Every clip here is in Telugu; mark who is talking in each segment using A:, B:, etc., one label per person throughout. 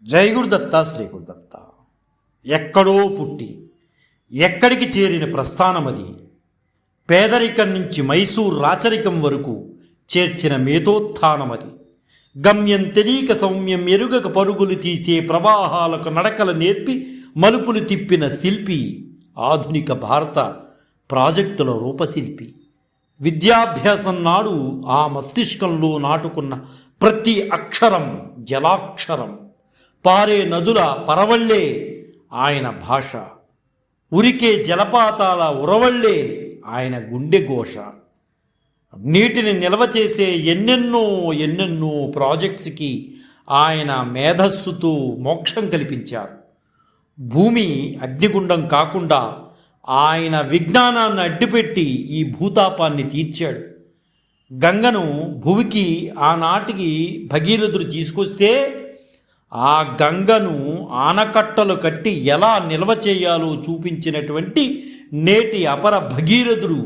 A: జై గురుదత్త శ్రీ గురుదత్త. ఎక్కడో పుట్టి ఎక్కడికి చేరిన ప్రస్థానమది. పేదరికం నుంచి మైసూర్ రాచరికం వరకు చేర్చిన మేధోత్థానమది. గమ్యం తెలియక సౌమ్యం ఎరుగక పరుగులు తీసే ప్రవాహాలకు నడకలు నేర్పి మలుపులు తిప్పిన శిల్పి, ఆధునిక భారత ప్రాజెక్టుల రూపశిల్పి. విద్యాభ్యాసం నాడు ఆ మస్తిష్కంలో నాటుకున్న ప్రతి అక్షరం జలాక్షరం. పారే నదుల పరవళ్లే ఆయన భాష, ఉరికే జలపాతాల ఉరవళ్లే ఆయన గుండె ఘోష. నీటిని నిల్వ చేసే ఎన్నెన్నో ప్రాజెక్ట్స్కి ఆయన మేధస్సుతో మోక్షం కల్పించారు. భూమి అగ్నిగుండం కాకుండా ఆయన విజ్ఞానాన్ని అడ్డుపెట్టి ఈ భూతాపాన్ని తీర్చాడు. గంగను భూమికి ఆనాటికి భగీరథుడు తీసుకొస్తే ఆ గంగను ఆనకట్టలు కట్టి ఎలా నిల్వ చేయాలో చూపించినటువంటి నేటి అపర భగీరథుడు,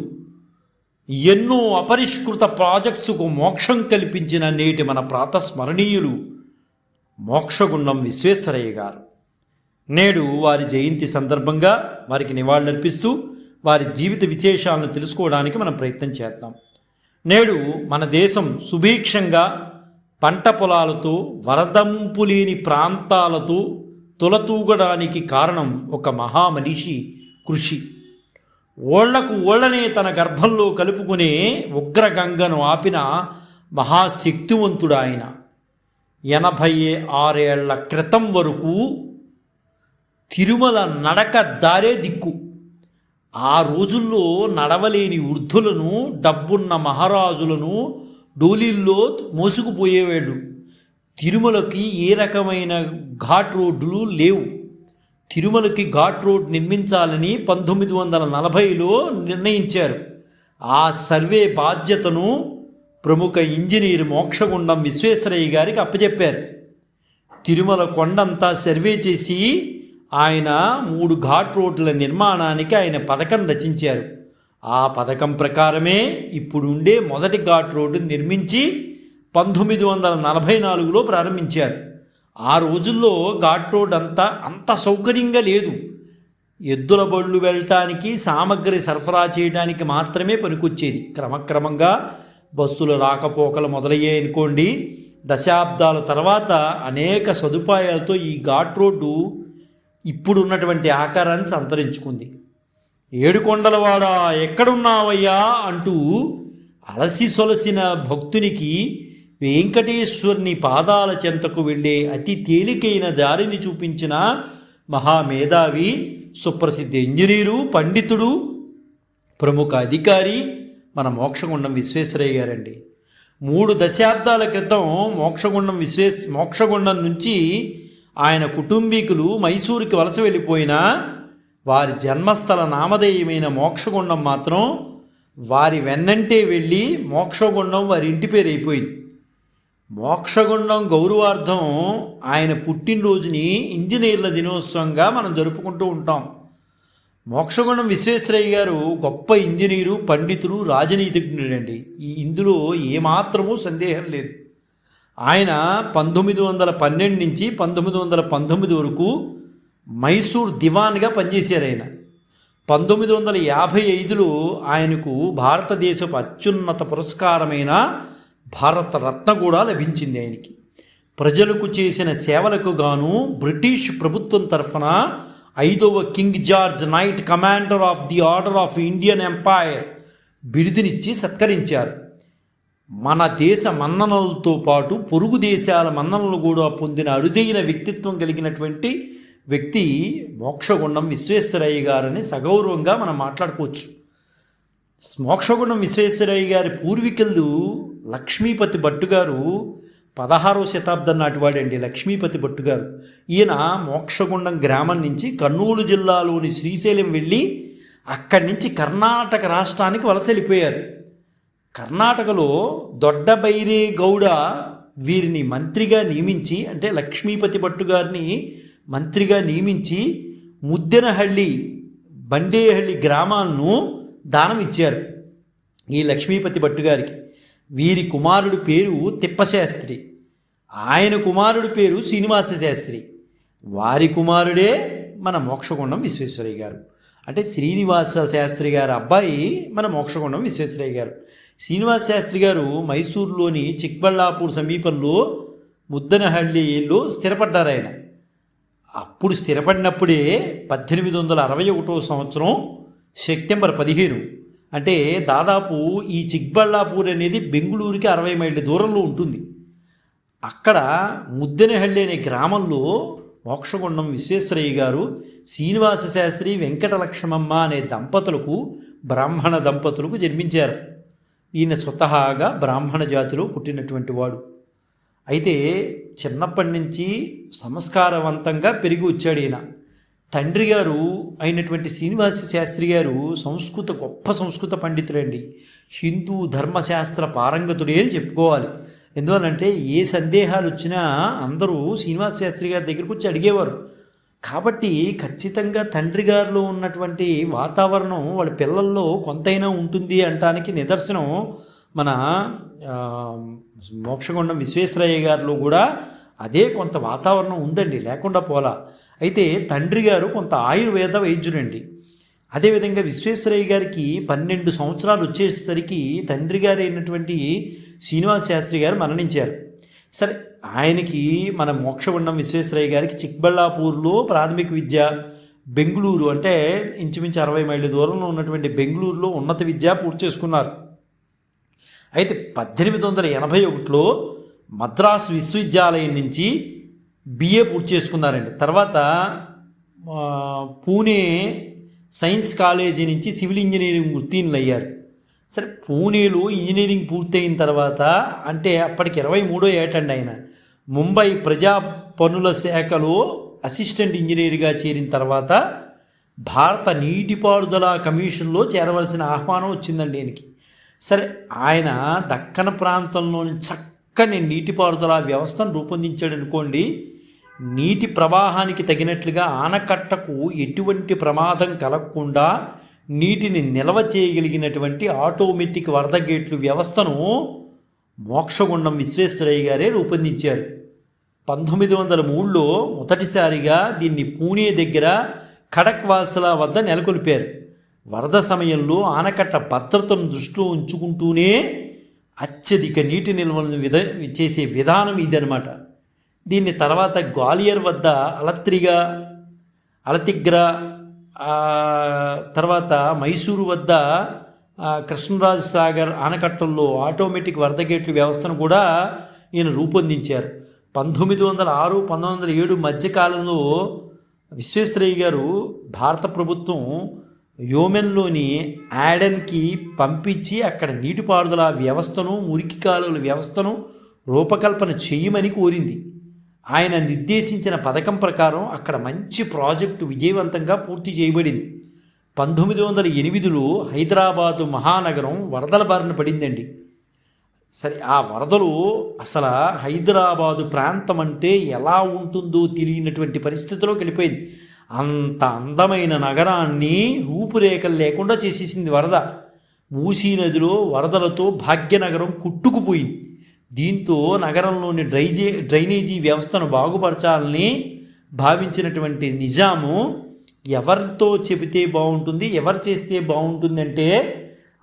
A: ఎన్నో అపరిష్కృత ప్రాజెక్ట్స్కు మోక్షం కల్పించిన నేటి మన ప్రాతస్మరణీయులు మోక్షగుండం విశ్వేశ్వరయ్య గారు. నేడు వారి జయంతి సందర్భంగా వారికి నివాళులర్పిస్తూ వారి జీవిత విశేషాలను తెలుసుకోవడానికి మనం ప్రయత్నం చేద్దాం. నేడు మన దేశం సుభిక్షంగా పంట పొలాలతో, వరదంపు లేని ప్రాంతాలతో తులతూగడానికి కారణం ఒక మహామనిషి కృషి. ఓళ్లకు తన గర్భంలో కలుపుకునే ఉగ్రగంగను ఆపిన మహాశక్తివంతుడు ఆయన. 86 ఏళ్ల క్రితం వరకు తిరుమల నడక దారే దిక్కు. ఆ రోజుల్లో నడవలేని వృద్ధులను, డబ్బున్న మహారాజులను డోలీల్లో మోసుకుపోయేవాడు. తిరుమలకి ఏ రకమైన ఘాట్ రోడ్లు లేవు. తిరుమలకి ఘాట్ రోడ్ నిర్మించాలని 1940లో నిర్ణయించారు. ఆ సర్వే బాధ్యతను ప్రముఖ ఇంజనీర్ మోక్షగుండం విశ్వేశ్వరయ్య గారికి అప్పచెప్పారు. తిరుమల కొండంతా సర్వే చేసి ఆయన 3 ఘాట్ రోడ్ల నిర్మాణానికి ఆయన పథకం రచించారు. ఆ పథకం ప్రకారమే ఇప్పుడుండే మొదటి ఘాట్ రోడ్డు నిర్మించి 1944లో ప్రారంభించారు. ఆ రోజుల్లో ఘాట్ రోడ్ అంత సౌకర్యంగా లేదు. ఎద్దుల బళ్ళు వెళ్ళటానికి, సామగ్రి సరఫరా చేయడానికి మాత్రమే పనికొచ్చేది. క్రమక్రమంగా బస్సుల రాకపోకలు మొదలయ్యాయనుకోండి. దశాబ్దాల తర్వాత అనేక సదుపాయాలతో ఈ ఘాట్ రోడ్డు ఇప్పుడున్నటువంటి ఆకారాన్ని సంతరించుకుంది. ఏడుకొండలవాడ ఎక్కడున్నావయ్యా అంటూ అలసి సొలసిన భక్తునికి వెంకటేశ్వరుని పాదాల చెంతకు వెళ్ళే అతి తేలికైన దారిని చూపించిన మహామేధావి, సుప్రసిద్ధ ఇంజనీరు, పండితుడు, ప్రముఖ అధికారి మన మోక్షగుండం విశ్వేశ్వరయ్య గారండి. 3 దశాబ్దాల క్రితం మోక్షగుండం నుంచి ఆయన కుటుంబీకులు మైసూరుకి వలస వెళ్ళిపోయినా వారి జన్మస్థల నామధేయమైన మోక్షగుండం మాత్రం వారి వెన్నంటే వెళ్ళి మోక్షగుండం వారి ఇంటి పేరు అయిపోయింది. మోక్షగుండం గౌరవార్థం ఆయన పుట్టినరోజుని ఇంజనీర్ల దినోత్సవంగా మనం జరుపుకుంటూ ఉంటాం. మోక్షగుండం విశ్వేశ్వరయ్య గారు గొప్ప ఇంజనీరు, పండితుడు, రాజనీతిజ్ఞుడండి. ఇందులో ఏమాత్రమూ సందేహం లేదు. ఆయన 1912 నుంచి 1919 వరకు మైసూర్ దివాన్గా పనిచేశారు. ఆయన 1955లో ఆయనకు భారతదేశపు అత్యున్నత పురస్కారమైన భారతరత్న కూడా లభించింది. ఆయనకి ప్రజలకు చేసిన సేవలకు గాను బ్రిటిష్ ప్రభుత్వం తరఫున 5వ king George knight commander of the order of Indian empire బిరుదునిచ్చి సత్కరించారు. మన దేశ మన్ననలతో పాటు పొరుగు దేశాల మన్ననలు కూడా పొందిన అరుదైన వ్యక్తిత్వం కలిగినటువంటి వ్యక్తి మోక్షగుండం విశ్వేశ్వరయ్య గారని సగౌరవంగా మనం మాట్లాడుకోవచ్చు. మోక్షగుండం విశ్వేశ్వరయ్య గారి పూర్వీకులు లక్ష్మీపతి భట్టు గారు 16వ శతాబ్దం నాటివాడండి. లక్ష్మీపతి భట్టు గారు ఈయన మోక్షగుండం గ్రామం నుంచి కర్నూలు జిల్లాలోని శ్రీశైలం వెళ్ళి అక్కడి నుంచి కర్ణాటక రాష్ట్రానికి వలస వెళ్ళిపోయారు. కర్ణాటకలో దొడ్డబైరే గౌడ వీరిని మంత్రిగా నియమించి, అంటే లక్ష్మీపతి భట్టు గారిని మంత్రిగా నియమించి ముద్దెనహళ్ళి, బండేహళ్ళి గ్రామాలను దానం ఇచ్చారు ఈ లక్ష్మీపతి భట్టు గారికి. వీరి కుమారుడి పేరు తిప్పశాస్త్రి. ఆయన కుమారుడి పేరు శ్రీనివాస శాస్త్రి, వారి కుమారుడే మన మోక్షగుండం విశ్వేశ్వరయ్య గారు. అంటే శ్రీనివాస శాస్త్రి గారి అబ్బాయి మన మోక్షగుండం విశ్వేశ్వరయ్య గారు. శ్రీనివాస శాస్త్రి గారు మైసూరులోని చిక్బళ్ళాపూర్ సమీపంలో ముద్దనహళ్ళిలో స్థిరపడ్డారు. ఆయన అప్పుడు స్థిరపడినప్పుడే 1861 సంవత్సరం సెప్టెంబర్ 15, అంటే దాదాపు ఈ చిక్బళ్ళాపూర్ అనేది బెంగుళూరుకి 60 మైళ్ళ దూరంలో ఉంటుంది. అక్కడ ముద్దనహళ్ళి అనే గ్రామంలో మోక్షగుండం విశ్వేశ్వరయ్య గారు శ్రీనివాస శాస్త్రి వెంకటలక్ష్మమ్మ అనే దంపతులకు, బ్రాహ్మణ దంపతులకు జన్మించారు. ఈయన స్వతహాగా బ్రాహ్మణ జాతిలో పుట్టినటువంటి వాడు. అయితే చిన్నప్పటి నుంచి సంస్కారవంతంగా పెరిగి వచ్చాడు ఈయన. తండ్రి గారు అయినటువంటి శ్రీనివాస శాస్త్రి గారు గొప్ప సంస్కృత పండితుడండి. హిందూ ధర్మశాస్త్ర పారంగతుడే అని చెప్పుకోవాలి. ఎందువల్లంటే ఏ సందేహాలు వచ్చినా అందరూ శ్రీనివాస శాస్త్రి గారి దగ్గరికి వచ్చి అడిగేవారు. కాబట్టి ఖచ్చితంగా తండ్రి గారిలో ఉన్నటువంటి వాతావరణం వాళ్ళ పిల్లల్లో కొంతైనా ఉంటుంది అనటానికి నిదర్శనం మన మోక్షగుండం విశ్వేశ్వరయ్య గారిలో కూడా అదే కొంత వాతావరణం ఉందండి, లేకుండా పోలా. అయితే తండ్రి గారు కొంత ఆయుర్వేద వైద్యుడండి. అదేవిధంగా విశ్వేశ్వరయ్య గారికి 12 సంవత్సరాలు వచ్చేసరికి తండ్రి గారు అయినటువంటి శ్రీనివాస శాస్త్రి గారు మరణించారు. సరే, ఆయనకి మన మోక్షగుండం విశ్వేశ్వరయ్య గారికి చిక్బళ్ళాపూర్లో ప్రాథమిక విద్య, బెంగుళూరు అంటే ఇంచుమించు 60 మైళ్ళ దూరంలో ఉన్నటువంటి బెంగుళూరులో ఉన్నత విద్య పూర్తి చేసుకున్నారు. అయితే 1881లో మద్రాసు విశ్వవిద్యాలయం నుంచి బిఏ పూర్తి చేసుకున్నారండి. తర్వాత పూణే సైన్స్ కాలేజీ నుంచి సివిల్ ఇంజనీరింగ్ ఉత్తీర్ణులు అయ్యారు. సరే, పూణేలో ఇంజనీరింగ్ పూర్తయిన తర్వాత, అంటే అప్పటికి 23వ ఏటండి ఆయన, ముంబై ప్రజా పనుల శాఖలో అసిస్టెంట్ ఇంజనీర్గా చేరిన తర్వాత భారత నీటిపారుదల కమిషన్లో చేరవలసిన ఆహ్వానం వచ్చిందండి ఆయనకి. సరే, ఆయన దక్కన ప్రాంతంలోని చక్కని నీటిపారుదల వ్యవస్థను రూపొందించాడు అనుకోండి. నీటి ప్రవాహానికి తగినట్లుగా ఆనకట్టకు ఎటువంటి ప్రమాదం కలగకుండా నీటిని నిల్వ చేయగలిగినటువంటి ఆటోమేటిక్ వరద గేట్లు వ్యవస్థను మోక్షగుండం విశ్వేశ్వరయ్య గారే రూపొందించారు. 1903లో మొదటిసారిగా దీన్ని పూణే దగ్గర ఖడక్వాసలా వద్ద నెలకొల్పారు. వరద సమయంలో ఆనకట్ట భద్రతను దృష్టిలో ఉంచుకుంటూనే అత్యధిక నీటి నిల్వలను చేసే విధానం ఇదనమాట. దీన్ని తర్వాత గ్వాలియర్ వద్ద అలతిగ్రా, తర్వాత మైసూరు వద్ద కృష్ణరాజ సాగర్ ఆనకట్టల్లో ఆటోమేటిక్ వరద గేట్ల వ్యవస్థను కూడా ఈయన రూపొందించారు. 1906-1907 మధ్యకాలంలో విశ్వేశ్వరయ్య గారు భారత ప్రభుత్వం యోమెన్లోని యాడెన్కి పంపించి అక్కడ నీటిపారుదల వ్యవస్థను, మురికి కాలువల వ్యవస్థను రూపకల్పన చేయమని కోరింది. ఆయన నిర్దేశించిన పథకం ప్రకారం అక్కడ మంచి ప్రాజెక్టు విజయవంతంగా పూర్తి చేయబడింది. 1908లో హైదరాబాదు మహానగరం వరదల బారిన పడిందండి. సరే, ఆ వరదలు అసలు హైదరాబాదు ప్రాంతం అంటే ఎలా ఉంటుందో తెలియనటువంటి పరిస్థితిలోకి వెళ్ళిపోయింది. అంత అందమైన నగరాన్ని రూపురేఖలు లేకుండా చేసేసింది వరద. మూసీ నదిలో వరదలతో భాగ్యనగరం కుట్టుకుపోయింది. దీంతో నగరంలోని డ్రైనేజీ వ్యవస్థను బాగుపరచాలని భావించినటువంటి నిజాము ఎవరితో చెబితే బాగుంటుంది, ఎవరు చేస్తే బాగుంటుంది అంటే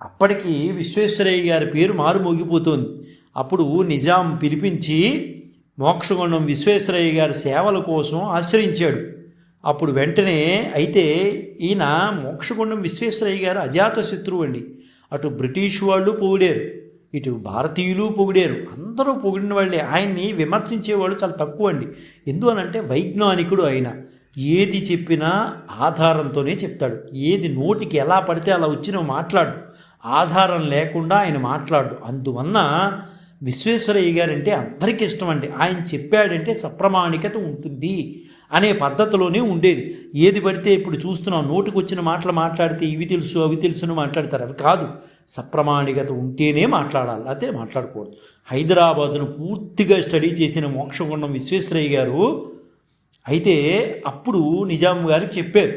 A: అప్పటికి విశ్వేశ్వరయ్య గారి పేరు మారుమోగిపోతుంది. అప్పుడు నిజాం పిలిపించి మోక్షగుండం విశ్వేశ్వరయ్య గారి సేవల కోసం ఆశ్రయించాడు. అప్పుడు వెంటనే, అయితే ఈయన మోక్షగుండం విశ్వేశ్వరయ్య గారు అజాత శత్రువు అండి. అటు బ్రిటిష్ వాళ్ళు పొగిడారు, ఇటు భారతీయులు పొగిడారు, అందరూ పొగిడిన వాళ్ళే. ఆయన్ని విమర్శించేవాళ్ళు చాలా తక్కువ అండి. ఎందువనంటే వైజ్ఞానికుడు ఆయన. ఏది చెప్పినా ఆధారంతోనే చెప్తాడు. ఏది నోటికి ఎలా పడితే అలా వచ్చిన మాట్లాడు, ఆధారం లేకుండా ఆయన మాట్లాడు. అందువల్ల విశ్వేశ్వరయ్య గారంటే అందరికీ ఇష్టం అండి. ఆయన చెప్పాడంటే సప్రమాణికత ఉంటుంది అనే పద్ధతిలోనే ఉండేది. ఏది పడితే ఇప్పుడు చూస్తున్నాం, నోటికి వచ్చిన మాటలు మాట్లాడితే ఇవి తెలుసు అవి తెలుసును మాట్లాడతారు. అవి కాదు, సప్రమాణికత ఉంటేనే మాట్లాడాలి, అదే మాట్లాడకూడదు. హైదరాబాదును పూర్తిగా స్టడీ చేసిన మోక్షగుండం విశ్వేశ్వరయ్య గారు అయితే అప్పుడు నిజాం గారికి చెప్పారు,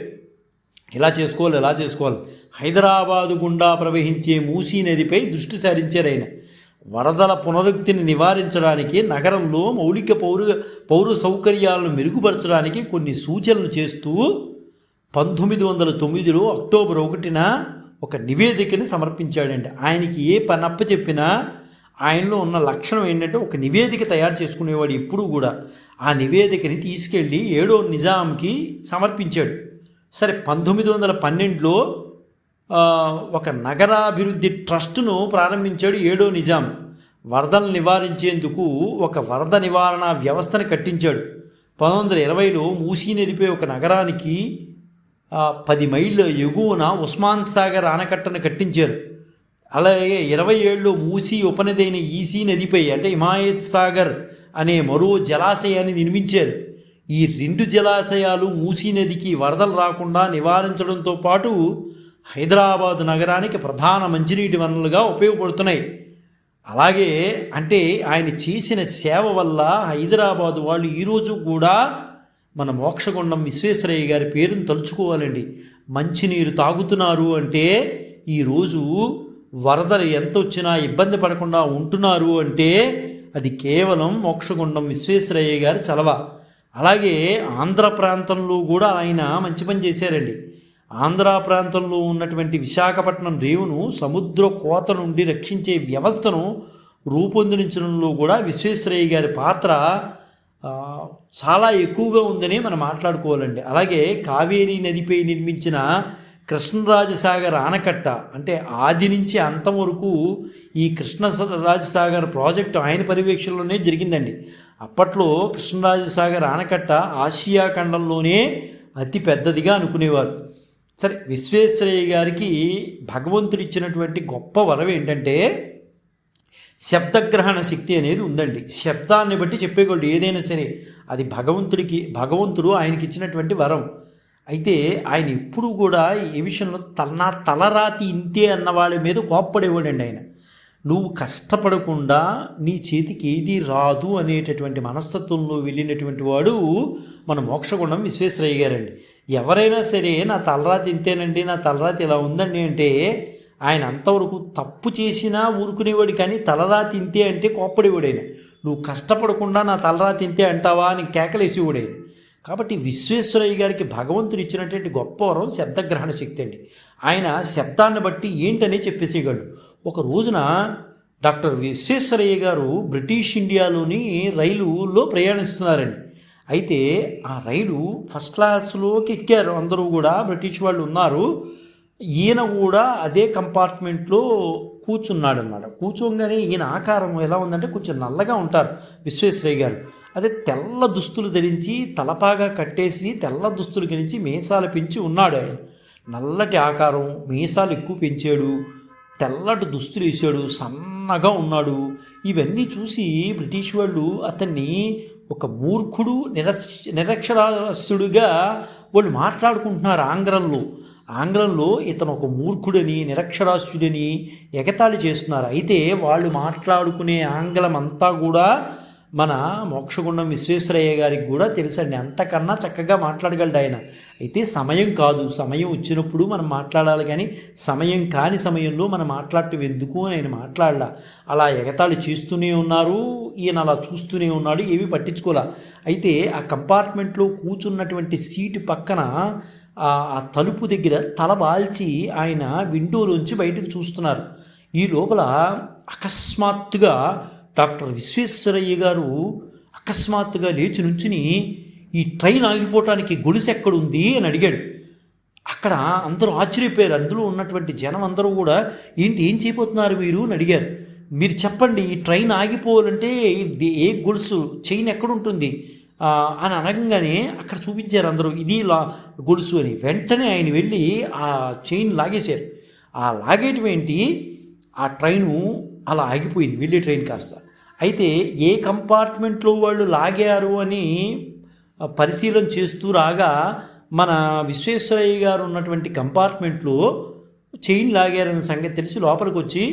A: ఇలా చేసుకోవాలి, ఇలా చేసుకోవాలి. హైదరాబాదు గుండా ప్రవహించే మూసీ నదిపై దృష్టి సారించారు ఆయన. వరదల పునరుక్తిని నివారించడానికి, నగరంలో మౌలిక పౌర సౌకర్యాలను మెరుగుపరచడానికి కొన్ని సూచనలు చేస్తూ 1909 అక్టోబర్ 1న ఒక నివేదికని సమర్పించాడండి. ఆయనకి ఏ పనప్ప చెప్పినా ఆయనలో ఉన్న లక్షణం ఏంటంటే ఒక నివేదిక తయారు చేసుకునేవాడు ఎప్పుడూ కూడా. ఆ నివేదికని తీసుకెళ్ళి 7వ నిజాంకి సమర్పించాడు. సరే, 1912లో ఒక నగరాభివృద్ధి ట్రస్టును ప్రారంభించాడు 7వ నిజాం. వరదలు నివారించేందుకు ఒక వరద నివారణ వ్యవస్థను కట్టించాడు. 1920లో మూసీ నదిపై ఒక నగరానికి 10 మైళ్ళ ఎగువన ఉస్మాన్ సాగర్ ఆనకట్టను కట్టించారు. అలాగే 27లో మూసీ ఉపనది అయిన ఈసీ నదిపై అంటే హిమాయత్ సాగర్ అనే మరో జలాశయాన్ని నిర్మించారు. ఈ 2 జలాశయాలు మూసీ నదికి వరదలు రాకుండా నివారించడంతో పాటు హైదరాబాదు నగరానికి ప్రధాన మంచినీటి వనరులుగా ఉపయోగపడుతున్నాయి. అలాగే అంటే ఆయన చేసిన సేవ వల్ల హైదరాబాదు వాళ్ళు ఈరోజు కూడా మన మోక్షగుండం విశ్వేశ్వరయ్య గారి పేరును తలుచుకోవాలండి. మంచినీరు తాగుతున్నారు అంటే ఈరోజు వరదలు ఎంత వచ్చినా ఇబ్బంది పడకుండా ఉంటున్నారు అంటే అది కేవలం మోక్షగుండం విశ్వేశ్వరయ్య గారి చలవ. అలాగే ఆంధ్ర ప్రాంతంలో కూడా ఆయన మంచి పని చేశారండి. ఆంధ్ర ప్రాంతంలో ఉన్నటువంటి విశాఖపట్నం రేవును సముద్ర కోత నుండి రక్షించే వ్యవస్థను రూపొందించడంలో కూడా విశ్వేశ్వరయ్య గారి పాత్ర చాలా ఎక్కువగా ఉందని మనం మాట్లాడుకోవాలండి. అలాగే కావేరీ నదిపై నిర్మించిన కృష్ణరాజసాగర్ ఆనకట్ట అంటే ఆది నుంచి అంతం వరకు ఈ కృష్ణరాజసాగర్ ప్రాజెక్టు ఆయన పర్యవేక్షణలోనే జరిగిందండి. అప్పట్లో కృష్ణరాజసాగర్ ఆనకట్ట ఆసియా ఖండంలోనే అతి పెద్దదిగా అనుకునేవారు. సరే, విశ్వేశ్వరయ్య గారికి భగవంతుడు ఇచ్చినటువంటి గొప్ప వరం ఏంటంటే శబ్దగ్రహణ శక్తి అనేది ఉందండి. శబ్దాన్ని బట్టి చెప్పేవాళ్ళు ఏదైనా సరే అది భగవంతుడు ఆయనకి ఇచ్చినటువంటి వరం. అయితే ఆయన ఎప్పుడు కూడా ఏ విషయంలో నా తలరాతి ఇంతే అన్న వాళ్ళ మీద కోప్పడేవాడండి. ఆయన నువ్వు కష్టపడకుండా నీ చేతికి ఏది రాదు అనేటటువంటి మనస్తత్వంలో వెళ్ళినటువంటి వాడు మన మోక్షగుండం విశ్వేశ్వరయ్య గారండి. ఎవరైనా సరే నా తలరాతి ఇంతేనండి, నా తలరాతి ఇలా ఉందండి అంటే ఆయన అంతవరకు తప్పు చేసినా ఊరుకునేవాడు, కానీ తలరాతి ఇంతే అంటే కోప్పడేవాడు. ఆయన నువ్వు కష్టపడకుండా నా తలరాతి ఇంతే అంటావా అని కేకలేసేవాడు ఆయన. కాబట్టి విశ్వేశ్వరయ్య గారికి భగవంతుడు ఇచ్చినటువంటి గొప్ప వరం శబ్దగ్రహణ శక్తి అండి. ఆయన శబ్దాన్ని బట్టి ఏంటనే చెప్పేసేయగలడు. ఒక రోజున డాక్టర్ విశ్వేశ్వరయ్య గారు బ్రిటిష్ ఇండియాలోని రైలులో ప్రయాణిస్తున్నారండి. అయితే ఆ రైలు ఫస్ట్ క్లాస్లోకి ఎక్కారు, అందరూ కూడా బ్రిటిష్ వాళ్ళు ఉన్నారు. ఈయన కూడా అదే కంపార్ట్మెంట్లో కూర్చున్నాడనమాట. కూర్చోగానే ఈయన ఆకారం ఎలా ఉందంటే కొంచెం నల్లగా ఉంటారు విశ్వేశ్వరయ్య గారు. అదే తెల్ల దుస్తులు ధరించి తలపాగా కట్టేసి తెల్ల దుస్తులు ధరించి మీసాలు పెంచి ఉన్నాడు. ఆయన నల్లటి ఆకారం, మీసాలు ఎక్కువ పెంచాడు, తెల్లటి దుస్తులు వేసాడు, సన్నగా ఉన్నాడు. ఇవన్నీ చూసి బ్రిటిష్ వాళ్ళు అతన్ని ఒక మూర్ఖుడు, నిరక్షరాస్యుడిగా వాళ్ళు మాట్లాడుకుంటున్నారు ఆంగ్లంలో ఇతను ఒక మూర్ఖుడని, నిరక్షరాస్యుడని ఎగతాళి చేస్తున్నారు. అయితే వాళ్ళు మాట్లాడుకునే ఆంగ్లం అంతా కూడా మన మోక్షగుండం విశ్వేశ్వరయ్య గారికి కూడా తెలుసండి. అంతకన్నా చక్కగా మాట్లాడగలడు ఆయన. అయితే సమయం కాదు, సమయం వచ్చినప్పుడు మనం మాట్లాడాలి, కానీ సమయం కాని సమయంలో మనం మాట్లాడటం ఎందుకు అని ఆయన మాట్లాడాల. అలా ఎగతాళి చేస్తూనే ఉన్నారు, ఈయన అలా చూస్తూనే ఉన్నాడు, ఏమీ పట్టించుకోలే. అయితే ఆ కంపార్ట్మెంట్లో కూర్చున్నటువంటి సీటు పక్కన ఆ తలుపు దగ్గర తల బాల్చి ఆయన విండోలోంచి బయటకు చూస్తున్నారు. ఈ లోపల అకస్మాత్తుగా డాక్టర్ విశ్వేశ్వరయ్య గారు అకస్మాత్తుగా లేచి నుంచుని ఈ ట్రైన్ ఆగిపోవటానికి గొలుసు ఎక్కడుంది అని అడిగాడు. అక్కడ అందరూ ఆశ్చర్యపోయారు. అందులో ఉన్నటువంటి జనం అందరూ కూడా ఏం చేయబోతున్నారు మీరు అని అడిగారు. మీరు చెప్పండి, ఈ ట్రైన్ ఆగిపోవాలంటే ఏ గొలుసు చైన్ ఎక్కడుంటుంది అని అనగానే అక్కడ చూపించారు అందరూ, ఇది గొలుసు అని. వెంటనే ఆయన వెళ్ళి ఆ చైన్ లాగేశారు. ఆ లాగేటువంటి ఆ ట్రైను అలా ఆగిపోయింది, వెళ్ళే ట్రైన్ కాస్త. అయితే ఏ కంపార్ట్మెంట్లో వాళ్ళు లాగారు అని పరిశీలన చేస్తూ రాగా మన విశ్వేశ్వరయ్య గారు ఉన్నటువంటి కంపార్ట్మెంట్లో చైన్ లాగారన్న సంగతి తెలిసి లోపలికి వచ్చి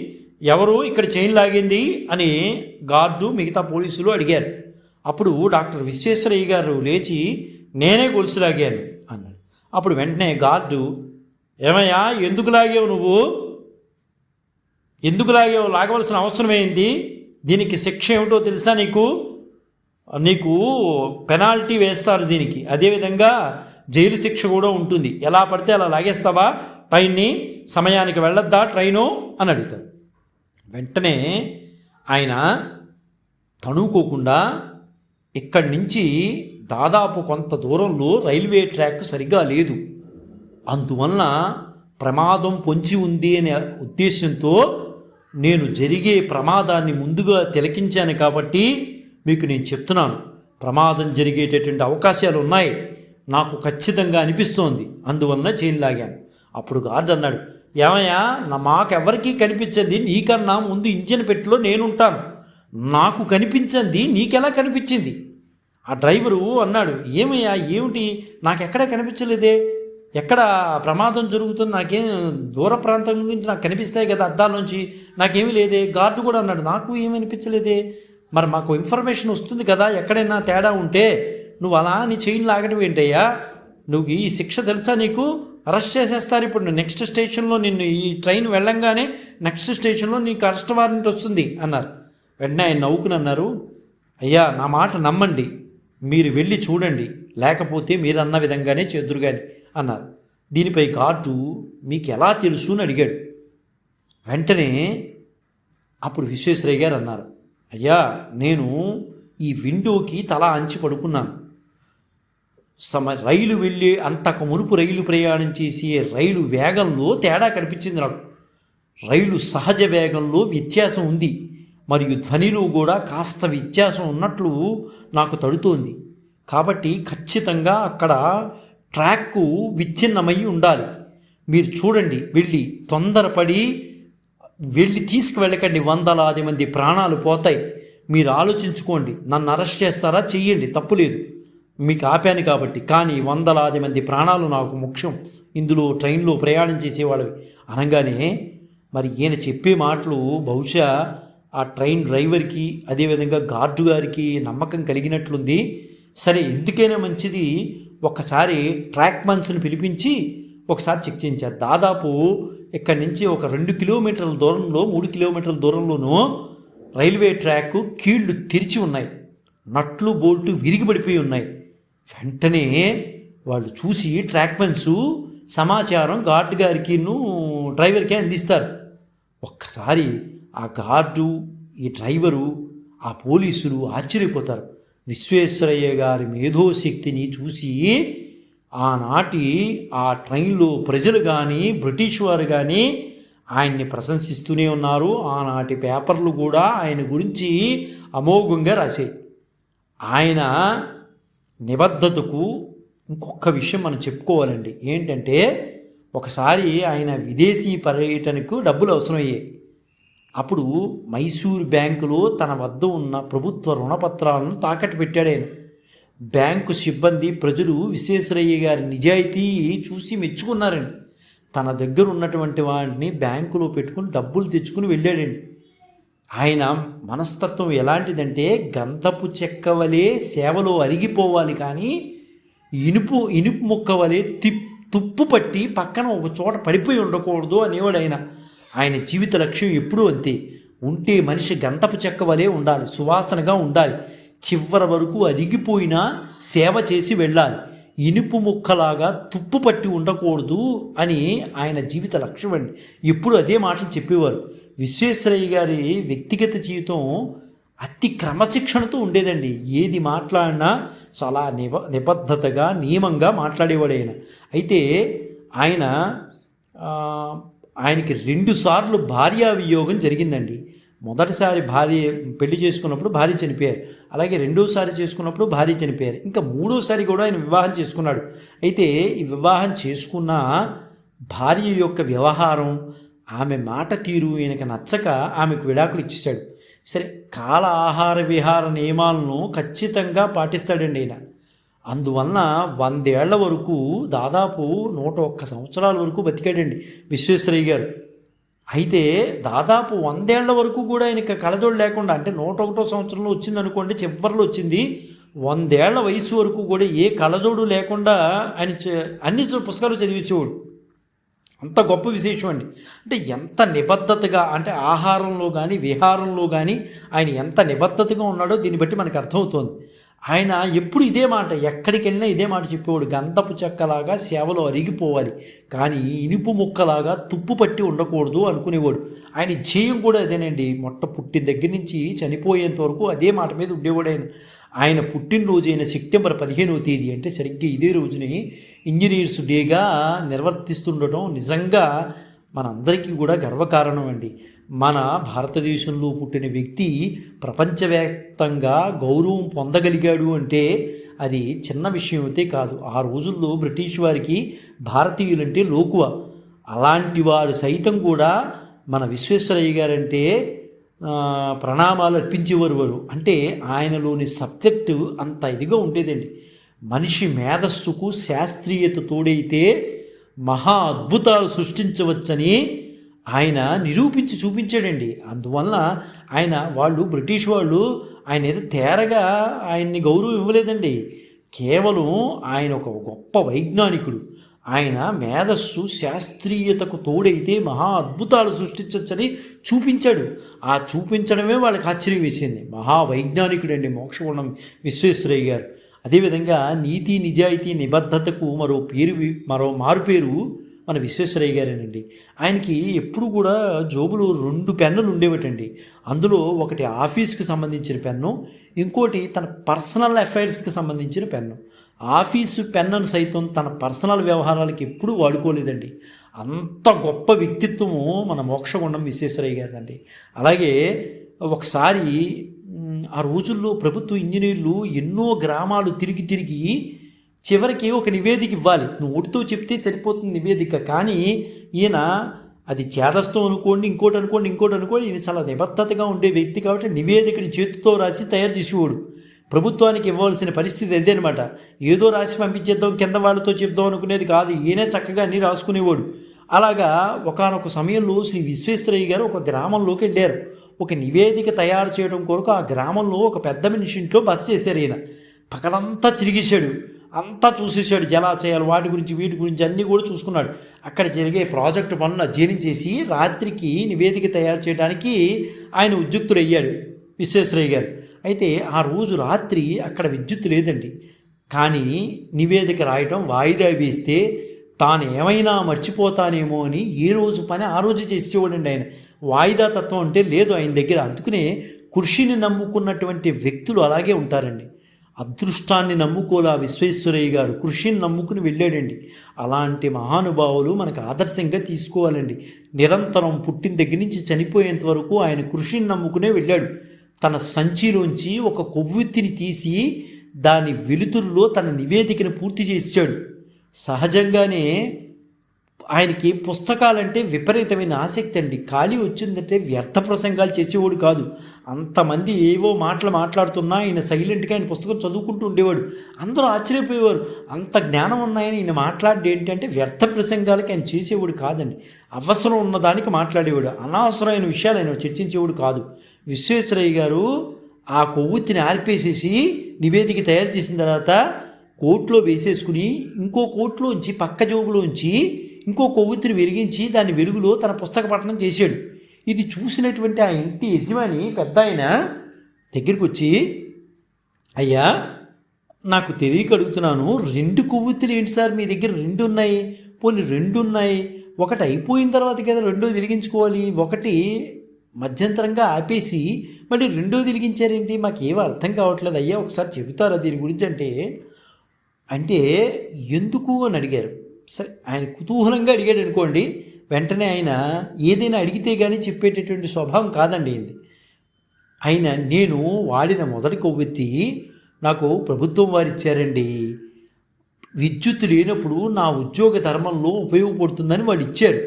A: ఎవరు ఇక్కడ చైన్ లాగింది అని గార్డు మిగతా పోలీసులు అడిగారు. అప్పుడు డాక్టర్ విశ్వేశ్వరయ్య గారు లేచి నేనే గొలుసు లాగాను అన్నాడు. అప్పుడు వెంటనే గార్డు, ఏమయ్యా ఎందుకు లాగావు నువ్వు ఎందుకు లాగవలసిన అవసరం ఏంది? దీనికి శిక్ష ఏమిటో తెలుసా నీకు? నీకు పెనాల్టీ వేస్తారు దీనికి. అదేవిధంగా జైలు శిక్ష కూడా ఉంటుంది. ఎలా పడితే అలా లాగేస్తావా ట్రైన్ని? సమయానికి వెళ్ళొద్దా ట్రైను అని అడుగుతారు. వెంటనే ఆయన తణుకోకుండా ఇక్కడి నుంచి దాదాపు కొంత దూరంలో రైల్వే ట్రాక్ సరిగ్గా లేదు, అందువలన ప్రమాదం పొంచి ఉంది అనే ఉద్దేశంతో నేను జరిగే ప్రమాదాన్ని ముందుగా తిలకించాను కాబట్టి మీకు నేను చెప్తున్నాను, ప్రమాదం జరిగేటటువంటి అవకాశాలు ఉన్నాయి, నాకు ఖచ్చితంగా అనిపిస్తోంది, అందువలన చైన్ లాగాను. అప్పుడు గార్డ్ అన్నాడు, ఏమయ్యా, మాకెవరికీ కనిపించింది, నీకన్నా ముందు ఇంజిన్ పెట్టిలో నేనుంటాను, నాకు కనిపించింది నీకెలా కనిపించింది? ఆ డ్రైవరు అన్నాడు, ఏమయ్యా ఏమిటి, నాకెక్కడా కనిపించలేదే, ఎక్కడ ప్రమాదం జరుగుతుంది, నాకేం దూర ప్రాంతం గురించి నాకు కనిపిస్తాయి కదా అద్దాల నుంచి, నాకేమీ లేదే. గార్డు కూడా అన్నాడు, నాకు ఏమీ అనిపించలేదే. మరి మాకు ఇన్ఫర్మేషన్ వస్తుంది కదా ఎక్కడైనా తేడా ఉంటే, నువ్వు అలా నీ చైన్ లాగడం ఏంటయ్యా, నువ్వు ఈ శిక్ష తెలుసా నీకు? అరెస్ట్ చేసేస్తారు ఇప్పుడు నెక్స్ట్ స్టేషన్లో, నిన్ను ఈ ట్రైన్ వెళ్ళంగానే నెక్స్ట్ స్టేషన్లో నీకు అరెస్ట్ వారెంట్ వస్తుంది అన్నారు. వెంటనే ఆయన నవ్వుకుని అన్నారు, అయ్యా నా మాట నమ్మండి, మీరు వెళ్ళి చూడండి, లేకపోతే మీరు అన్న విధంగానే చేదురు కానీ అన్నారు. దీనిపై గార్డు మీకు ఎలా తెలుసు అని అడిగాడు. వెంటనే అప్పుడు విశ్వేశ్వరయ్య గారు అన్నారు, అయ్యా నేను ఈ విండోకి తల అంచి పడుకున్నాను, రైలు వెళ్ళి అంతకు మునుపు రైలు ప్రయాణం చేసే రైలు వేగంలో తేడా కనిపించింది నాకు, రైలు సహజ వేగంలో వ్యత్యాసం ఉంది, మరియు ధ్వనిలో కూడా కాస్త వ్యత్యాసం ఉన్నట్లు నాకు తడుతోంది, కాబట్టి ఖచ్చితంగా అక్కడ ట్రాక్కు విచ్ఛిన్నమై ఉండాలి, మీరు చూడండి, వెళ్ళి తొందరపడి వెళ్ళి తీసుకువెళ్ళకండి, వందలాది మంది ప్రాణాలు పోతాయి, మీరు ఆలోచించుకోండి, నన్ను అరెస్ట్ చేస్తారా చెయ్యండి, తప్పులేదు, మీకు ఆపాను కాబట్టి, కానీ వందలాది మంది ప్రాణాలు నాకు ముఖ్యం, ఇందులో ట్రైన్లో ప్రయాణం చేసేవాళ్ళవి అనగానే, మరి ఈయన చెప్పే మాటలు బహుశా ఆ ట్రైన్ డ్రైవర్కి అదేవిధంగా గార్డు గారికి నమ్మకం కలిగినట్లుంది. సరే, ఎందుకైనా మంచిది, ఒక్కసారి ట్రాక్ మన్స్ని పిలిపించి ఒకసారి చెక్ చేయించారు. దాదాపు ఇక్కడి నుంచి ఒక 2 కిలోమీటర్ల దూరంలో 3 కిలోమీటర్ల దూరంలోనూ రైల్వే ట్రాక్ కీళ్లు తెరిచి ఉన్నాయి, నట్లు బోల్టు విరిగిపడిపోయి ఉన్నాయి. వెంటనే వాళ్ళు చూసి ట్రాక్ మన్స్ సమాచారం గార్డు గారికి డ్రైవర్కి అందిస్తారు. ఒక్కసారి ఆ గార్డు, ఈ డ్రైవరు, ఆ పోలీసులు ఆశ్చర్యపోతారు. విశ్వేశ్వరయ్య గారి మేధోశక్తిని చూసి ఆనాటి ఆ ట్రైన్లో ప్రజలు కానీ బ్రిటిష్ వారు కానీ ఆయన్ని ప్రశంసిస్తూనే ఉన్నారు. ఆనాటి పేపర్లు కూడా ఆయన గురించి అమోఘంగా రాశాయి. ఆయన నిబద్ధతకు ఇంకొక విషయం మనం చెప్పుకోవాలండి. ఏంటంటే, ఒకసారి ఆయన విదేశీ పర్యటనకు డబ్బులు అవసరమయ్యాయి. అప్పుడు మైసూర్ బ్యాంకులో తన వద్ద ఉన్న ప్రభుత్వ రుణపత్రాలను తాకట్టు పెట్టాడు ఆయన. బ్యాంకు సిబ్బంది, ప్రజలు విశ్వేశ్వరయ్య గారి నిజాయితీ చూసి మెచ్చుకున్నారండి. తన దగ్గర ఉన్నటువంటి వాటిని బ్యాంకులో పెట్టుకుని డబ్బులు తెచ్చుకుని వెళ్ళాడండి. ఆయన మనస్తత్వం ఎలాంటిదంటే, గంధపు చెక్క వలె సేవలో అరిగిపోవాలి, కానీ ఇనుపు ముక్క వలె తుప్పు పట్టి పక్కన ఒక చోట పడిపోయి ఉండకూడదు అనేవాడు ఆయన. ఆయన జీవిత లక్ష్యం ఎప్పుడూ అంతే, ఉంటే మనిషి గంధపు చెక్క వలె ఉండాలి, సువాసనగా ఉండాలి, చివరి వరకు అరిగిపోయినా సేవ చేసి వెళ్ళాలి, ఇనుపు ముక్కలాగా తుప్పు పట్టి ఉండకూడదు అని ఆయన జీవిత లక్ష్యం అండి. ఎప్పుడు అదే మాటలు చెప్పేవారు. విశ్వేశ్వరయ్య గారి వ్యక్తిగత జీవితం అతి క్రమశిక్షణతో ఉండేదండి. ఏది మాట్లాడినా చాలా నిబద్ధతగా నియమంగా మాట్లాడేవాడు ఆయన. అయితే ఆయనకి 2 సార్లు భార్యా వియోగం జరిగిందండి. మొదటిసారి పెళ్లి చేసుకున్నప్పుడు భార్య చనిపోయారు, అలాగే రెండోసారి చేసుకున్నప్పుడు భార్య చనిపోయారు, ఇంకా 3వసారి కూడా ఆయన వివాహం చేసుకున్నాడు. అయితే ఈ వివాహం చేసుకున్న భార్య యొక్క వ్యవహారం, ఆమె మాట తీరు ఈయనకి నచ్చక ఆమెకు విడాకులు ఇచ్చేశాడు. సరే, కాల ఆహార విహార నియమాలను ఖచ్చితంగా పాటిస్తాడండి ఆయన. అందువలన 100 ఏళ్ల వరకు, దాదాపు 101 సంవత్సరాల వరకు బతికాడండి విశ్వేశ్వరయ్య గారు. అయితే దాదాపు 100 ఏళ్ల వరకు కూడా ఆయనకి కళ్ళజోడు లేకుండా, అంటే 101వ సంవత్సరంలో వచ్చింది అనుకోండి, చివరిలో వచ్చింది, 100 ఏళ్ల వయసు వరకు కూడా ఏ కళ్ళజోడు లేకుండా ఆయన అన్ని పుస్తకాలు చదివేసేవాడు. అంత గొప్ప విశేషం అండి. అంటే ఎంత నిబద్ధతగా, అంటే ఆహారంలో కానీ విహారంలో కానీ ఆయన ఎంత నిబద్ధతగా ఉన్నాడో దీన్ని బట్టి మనకు అర్థమవుతోంది. ఆయన ఎప్పుడు ఇదే మాట, ఎక్కడికి వెళ్ళినా ఇదే మాట చెప్పేవాడు, గంధపు చెక్కలాగా సేవలో అరిగిపోవాలి కానీ ఇనుపు ముక్కలాగా తుప్పు పట్టి ఉండకూడదు అనుకునేవాడు. ఆయన ధ్యేయం కూడా అదేనండి. పుట్టిన దగ్గర నుంచి చనిపోయేంత వరకు అదే మాట మీద ఉండేవాడు ఆయన. ఆయన పుట్టినరోజు అయిన సెప్టెంబర్ 15వ తేదీ అంటే సరిగ్గా ఇదే రోజుని ఇంజనీర్స్ డేగా నిర్వర్తిస్తుండటం నిజంగా మనందరికీ కూడా గర్వకారణం అండి. మన భారతదేశంలో పుట్టిన వ్యక్తి ప్రపంచవ్యాప్తంగా గౌరవం పొందగలిగాడు అంటే అది చిన్న విషయం అయితే కాదు. ఆ రోజుల్లో బ్రిటిష్ వారికి భారతీయులంటే లోకువ. అలాంటి వారు సైతం కూడా మన విశ్వేశ్వరయ్య గారంటే ప్రణామాలు అర్పించేవారు. అంటే ఆయనలోని సబ్జెక్టు అంత ఇదిగా ఉండేదండి. మనిషి మేధస్సుకు శాస్త్రీయత తోడైతే మహా అద్భుతాలు సృష్టించవచ్చని ఆయన నిరూపించి చూపించాడండి. అందువలన బ్రిటిష్ వాళ్ళు ఆయన ఏదో తేరగా ఆయన్ని గౌరవం ఇవ్వలేదండి. కేవలం ఆయన ఒక గొప్ప వైజ్ఞానికుడు. ఆయన మేధస్సు శాస్త్రీయతకు తోడైతే మహా అద్భుతాలు సృష్టించవచ్చని చూపించాడు. ఆ చూపించడమే వాళ్ళకి ఆశ్చర్యం వేసింది. మహావైజ్ఞానికుడు అండి మోక్షగుండం విశ్వేశ్వరయ్య గారు. అదేవిధంగా నీతి నిజాయితీ నిబద్ధతకు మరో మారుపేరు మన విశ్వేశ్వరయ్య గారేనండి. ఆయనకి ఎప్పుడు కూడా జోబులో 2 పెన్నులు ఉండేవటండి. అందులో ఒకటి ఆఫీస్కి సంబంధించిన పెన్ను, ఇంకోటి తన పర్సనల్ అఫైర్స్కి సంబంధించిన పెన్ను. ఆఫీసు పెన్నును సైతం తన పర్సనల్ వ్యవహారాలకి ఎప్పుడూ వాడుకోలేదండి. అంత గొప్ప వ్యక్తిత్వము మన మోక్షగుండం విశ్వేశ్వరయ్య గారిదండి. అలాగే ఒకసారి ఆ రోజుల్లో ప్రభుత్వ ఇంజనీర్లు ఎన్నో గ్రామాలు తిరిగి చివరికి ఒక నివేదిక ఇవ్వాలి. నోటితో చెప్తే సరిపోతుంది నివేదిక, కానీ ఈయన అది చేదస్తం అనుకోండి, ఇంకోటి అనుకోండి. ఈయన చాలా నిబద్ధతగా ఉండే వ్యక్తి కాబట్టి నివేదికని చేతితో రాసి తయారు చేసేవాడు. ప్రభుత్వానికి ఇవ్వాల్సిన పరిస్థితి అదే అనమాట. ఏదో రాసి పంపించేద్దాం, కింద వాళ్ళతో చెప్దాం అనుకునేది కాదు. ఈయనే చక్కగా అన్నీ రాసుకునేవాడు. అలాగా ఒకానొక సమయంలో శ్రీ విశ్వేశ్వరయ్య గారు ఒక గ్రామంలోకి వెళ్ళారు. ఒక నివేదిక తయారు చేయడం కొరకు ఆ గ్రామంలో ఒక పెద్ద మనిషి ఇంట్లో బస చేశారు. ఈయన పగలంతా తిరిగేశాడు, అంతా చూసేసాడు. జలాశయాలు వాటి గురించి వీటి గురించి అన్నీ కూడా చూసుకున్నాడు. అక్కడ జరిగే ప్రాజెక్టు పనులు అధ్యయనం చేసి రాత్రికి నివేదిక తయారు చేయడానికి ఆయన ఉద్యుక్తుడయ్యాడు విశ్వేశ్వరయ్య గారు. అయితే ఆ రోజు రాత్రి అక్కడ విద్యుత్ లేదండి. కానీ నివేదిక రాయటం వాయిదా వేస్తే తాను ఏమైనా మర్చిపోతానేమో అని ఏ రోజు పని ఆ రోజు చేసేవాడండి ఆయన. వాయిదా తత్వం అంటే లేదు ఆయన దగ్గర. అందుకనే కృషిని నమ్ముకున్నటువంటి వ్యక్తులు అలాగే ఉంటారండి. అదృష్టాన్ని నమ్ముకోలా విశ్వేశ్వరయ్య గారు, కృషిని నమ్ముకుని వెళ్ళాడండి. అలాంటి మహానుభావులు మనకు ఆదర్శంగా తీసుకోవాలండి. నిరంతరం పుట్టిన దగ్గర నుంచి చనిపోయేంత వరకు ఆయన కృషిని నమ్ముకునే వెళ్ళాడు. తన సంచిలోంచి ఒక కొవ్వొత్తిని తీసి దాని వెలుతురులో తన నివేదికను పూర్తి చేశాడు. సహజంగానే ఆయనకి పుస్తకాలంటే విపరీతమైన ఆసక్తి అండి. ఖాళీ వచ్చిందంటే వ్యర్థ ప్రసంగాలు చేసేవాడు కాదు. అంతమంది ఏవో మాట్లాడుతున్నా ఆయన సైలెంట్గా ఆయన పుస్తకం చదువుకుంటూ ఉండేవాడు. అందరూ ఆశ్చర్యపోయేవారు. అంత జ్ఞానం ఉన్నాయని ఈయన మాట్లాడేది ఏంటంటే వ్యర్థ ప్రసంగాలకి ఆయన చేసేవాడు కాదండి. అవసరం ఉన్నదానికి మాట్లాడేవాడు. అనవసరమైన విషయాలు ఆయన చర్చించేవాడు కాదు. విశ్వేశ్వరయ్య గారు ఆ కొవ్వొత్తిని ఆర్పేసేసి నివేదిక తయారు చేసిన తర్వాత కోట్లో వేసేసుకుని ఇంకో కోట్లోంచి పక్క జోబులోంచి ఇంకో కొవ్వొత్తిని వెలిగించి దాని వెలుగులో తన పుస్తక పఠనం చేశాడు. ఇది చూసినటువంటి ఆ ఇంటి యజమాని పెద్ద ఆయన దగ్గరికి వచ్చి, అయ్యా నాకు తెలియక అడుగుతున్నాను, 2 కొవ్వొత్తులు ఏంటి సార్ మీ దగ్గర? 2 ఉన్నాయి. పోనీ 2 ఉన్నాయి, ఒకటి అయిపోయిన తర్వాత కదా రెండో వెలిగించుకోవాలి, ఒకటి మధ్యంతరంగా ఆపేసి మళ్ళీ రెండో వెలిగించారేంటి? మాకేమీ అర్థం కావట్లేదు అయ్యా, ఒకసారి చెబుతారా దీని గురించి అంటే ఎందుకు అని అడిగారు. సరే ఆయన కుతూహలంగా అడిగాడు అనుకోండి, వెంటనే ఆయన ఏదైనా అడిగితే కానీ చెప్పేటటువంటి స్వభావం కాదండి ఇది. నేను వాడిన మొదటి కొవ్వొత్తి నాకు ప్రభుత్వం వారు ఇచ్చారండి. విద్యుత్ లేనప్పుడు నా ఉద్యోగ ధర్మంలో ఉపయోగపడుతుందని వాళ్ళు ఇచ్చారు.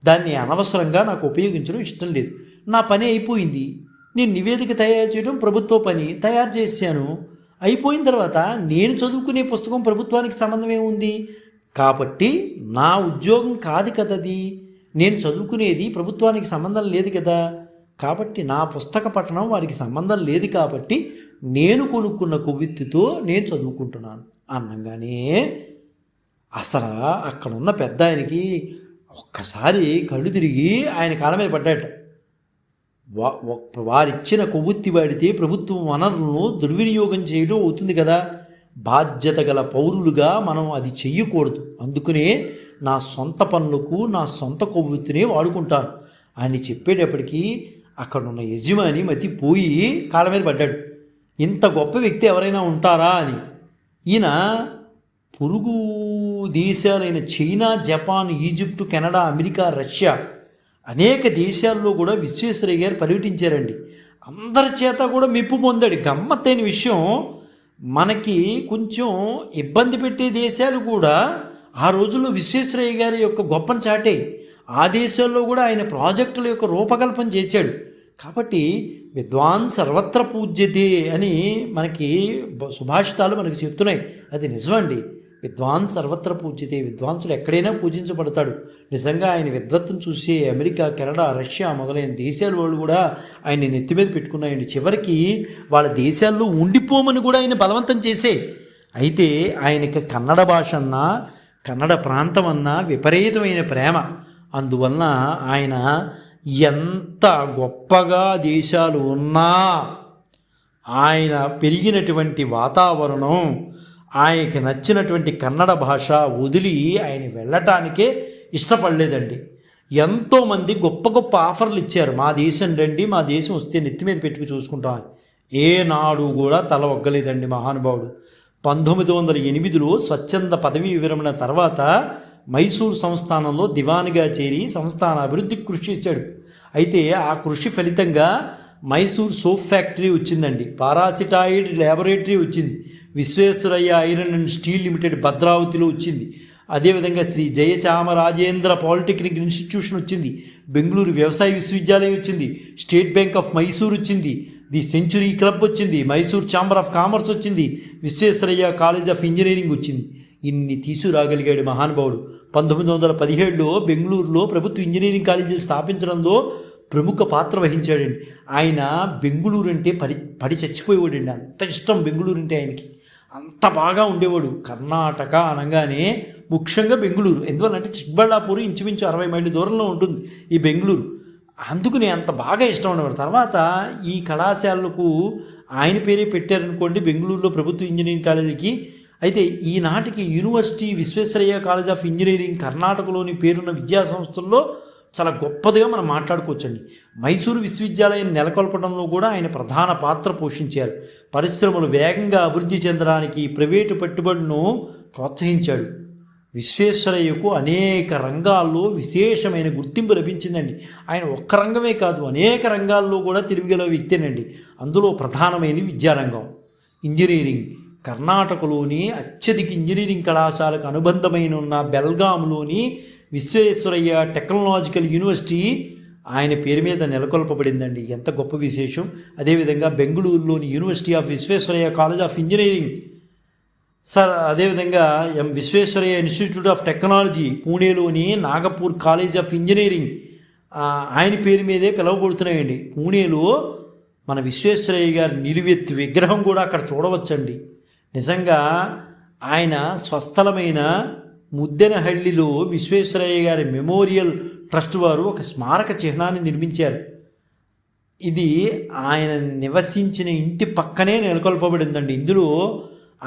A: దాన్ని అనవసరంగా నాకు ఉపయోగించడం ఇష్టం లేదు. నా పని అయిపోయింది. నేను నివేదిక తయారు చేయడం ప్రభుత్వ పని, తయారు చేశాను. అయిపోయిన తర్వాత నేను చదువుకునే పుస్తకం ప్రభుత్వానికి సంబంధం ఏముంది? కాబట్టి నా ఉద్యోగం కాదు కదది, నేను చదువుకునేది ప్రభుత్వానికి సంబంధం లేదు కదా, కాబట్టి నా పుస్తక పఠనం వారికి సంబంధం లేదు, కాబట్టి నేను కొనుక్కున్న కొవ్వొత్తితో నేను చదువుకుంటున్నాను అనగానే అసలు అక్కడ ఉన్న పెద్ద ఆయనకి ఒక్కసారి కళ్ళు తిరిగి ఆయన కాళ్ళ మీద పడ్డాట. వారిచ్చిన కొవ్వొత్తి వాడితే ప్రభుత్వం వనరులను దుర్వినియోగం చేయడం అవుతుంది కదా. బాధ్యత గల పౌరులుగా మనం అది చెయ్యకూడదు. అందుకనే నా సొంత పనులకు నా సొంత కొవ్వొత్తినే వాడుకుంటాను అని చెప్పేటప్పటికీ అక్కడున్న యజమాని మతిపోయి కాళ్ళ మీద పడ్డాడు. ఇంత గొప్ప వ్యక్తి ఎవరైనా ఉంటారా అని. ఈయన పొరుగు దేశాలైన China, Japan, Egypt, Canada, America, Russia అనేక దేశాల్లో కూడా విశ్వేశ్వరయ్య గారు పర్యటించారండి. అందరి చేత కూడా మెప్పు పొందాడు. గమ్మత్తైన విషయం, మనకి కొంచెం ఇబ్బంది పెట్టే దేశాలు కూడా ఆ రోజుల్లో విశ్వేశ్వరయ్య గారి యొక్క గొప్పను చాటే. ఆ దేశాల్లో కూడా ఆయన ప్రాజెక్టుల యొక్క రూపకల్పన చేశాడు. కాబట్టి విద్వాన్ సర్వత్ర పూజ్యతే అని మనకి సుభాషితాలు మనకి చెప్తున్నాయి. అది నిజమండి. విద్వాన్ సర్వత్ర పూజ్యతే, విద్వాంసులు ఎక్కడైనా పూజించబడతాడు. నిజంగా ఆయన విద్వత్తును చూసి అమెరికా, కెనడా, రష్యా మొదలైన దేశాల వాళ్ళు కూడా ఆయన్ని నెత్తి మీద పెట్టుకున్నాయండి. చివరికి వాళ్ళ దేశాల్లో ఉండిపోమని కూడా ఆయన బలవంతం చేసే. అయితే ఆయనకి కన్నడ భాష అన్నా, కన్నడ ప్రాంతం అన్నా విపరీతమైన ప్రేమ. అందువలన ఆయన ఎంత గొప్పగా దేశాలు ఉన్నా ఆయన పెరిగినటువంటి వాతావరణం, ఆయనకి నచ్చినటువంటి కన్నడ భాష వదిలి ఆయన వెళ్ళటానికే ఇష్టపడలేదండి. ఎంతోమంది గొప్ప గొప్ప ఆఫర్లు ఇచ్చారు, మా దేశం రండి, మా దేశం వస్తే నెత్తి మీద పెట్టుకు చూసుకుంటాం. ఏనాడు కూడా తల ఒగ్గలేదండి మహానుభావుడు. 1908లో స్వచ్ఛంద పదవీ విరమణ తర్వాత మైసూరు సంస్థానంలో దివానిగా చేరి సంస్థాన అభివృద్ధికి కృషి చేశాడు. అయితే ఆ కృషి ఫలితంగా మైసూర్ సోప్ ఫ్యాక్టరీ వచ్చిందండి, పారాసిటాయిడ్ ల్యాబొరేటరీ వచ్చింది, Visvesvaraya iron and steel limited భద్రావతిలో వచ్చింది. అదేవిధంగా శ్రీ జయచామరాజేంద్ర పాలిటెక్నిక్ ఇన్స్టిట్యూషన్ వచ్చింది, బెంగళూరు వ్యవసాయ విశ్వవిద్యాలయం వచ్చింది, స్టేట్ బ్యాంక్ ఆఫ్ మైసూర్ వచ్చింది, ది సెంచురీ క్లబ్ వచ్చింది, మైసూర్ ఛాంబర్ ఆఫ్ కామర్స్ వచ్చింది, విశ్వేశ్వరయ్య కాలేజ్ ఆఫ్ ఇంజనీరింగ్ వచ్చింది. ఇన్ని తీసుకురాగలిగాడు మహానుభావుడు. 1917లో బెంగళూరులో ప్రభుత్వ ఇంజనీరింగ్ కాలేజీలు స్థాపించడంలో ప్రముఖ పాత్ర వహించాడండి. ఆయన బెంగళూరు అంటే పడి చచ్చిపోయేవాడండి. అంత ఇష్టం బెంగళూరు అంటే ఆయనకి, అంత బాగా ఉండేవాడు. కర్ణాటక అనగానే ముఖ్యంగా బెంగళూరు, ఎందువల్లంటే చిక్బళ్ళాపూర్ ఇంచుమించు 60 మైళ్ళ దూరంలో ఉంటుంది ఈ బెంగళూరు. అందుకని అంత బాగా ఇష్టం ఉండేవాడు. తర్వాత ఈ కళాశాలకు ఆయన పేరే పెట్టారనుకోండి, బెంగళూరులో ప్రభుత్వ ఇంజనీరింగ్ కాలేజీకి. అయితే ఈనాటికి university Visvesvaraya college of engineering కర్ణాటకలోని పేరున్న విద్యా సంస్థల్లో చాలా గొప్పదిగా మనం మాట్లాడుకోవచ్చండి. మైసూరు విశ్వవిద్యాలయం నెలకొల్పడంలో కూడా ఆయన ప్రధాన పాత్ర పోషించారు. పరిశ్రమలు వేగంగా అభివృద్ధి చెందడానికి ప్రైవేటు పెట్టుబడులను ప్రోత్సహించాడు. విశ్వేశ్వరయ్యకు అనేక రంగాల్లో విశేషమైన గుర్తింపు లభించిందండి. ఆయన ఒక్క రంగమే కాదు, అనేక రంగాల్లో కూడా తెలివిగల వ్యక్తేనండి. అందులో ప్రధానమైనది విద్యారంగం, ఇంజనీరింగ్. కర్ణాటకలోని అత్యధిక ఇంజనీరింగ్ కళాశాలకు అనుబంధమైన ఉన్న బెల్గాంలోని విశ్వేశ్వరయ్య టెక్నాలజికల్ యూనివర్సిటీ ఆయన పేరు మీద నెలకొల్పబడిందండి. ఎంత గొప్ప విశేషం. అదేవిధంగా బెంగళూరులోని university of Visvesvaraya college of engineering, అదేవిధంగా విశ్వేశ్వరయ్య ఇన్స్టిట్యూట్ ఆఫ్ టెక్నాలజీ, పూణేలోని నాగపూర్ కాలేజ్ ఆఫ్ ఇంజనీరింగ్ ఆయన పేరు మీదే పిలువబడుతున్నాయండి. పూణేలో మన విశ్వేశ్వరయ్య గారి నిలువెత్తు విగ్రహం కూడా అక్కడ చూడవచ్చండి. నిజంగా ఆయన స్వస్థలమైన ముద్దెనహಳ್ಳಿలో విశ్వేశ్వరయ్య గారి మెమోరియల్ ట్రస్ట్ వారు ఒక స్మారక చిహ్నాన్ని నిర్మించారు. ఇది ఆయన నివసించిన ఇంటి పక్కనే నెలకొల్పబడిందండి. ఇందులో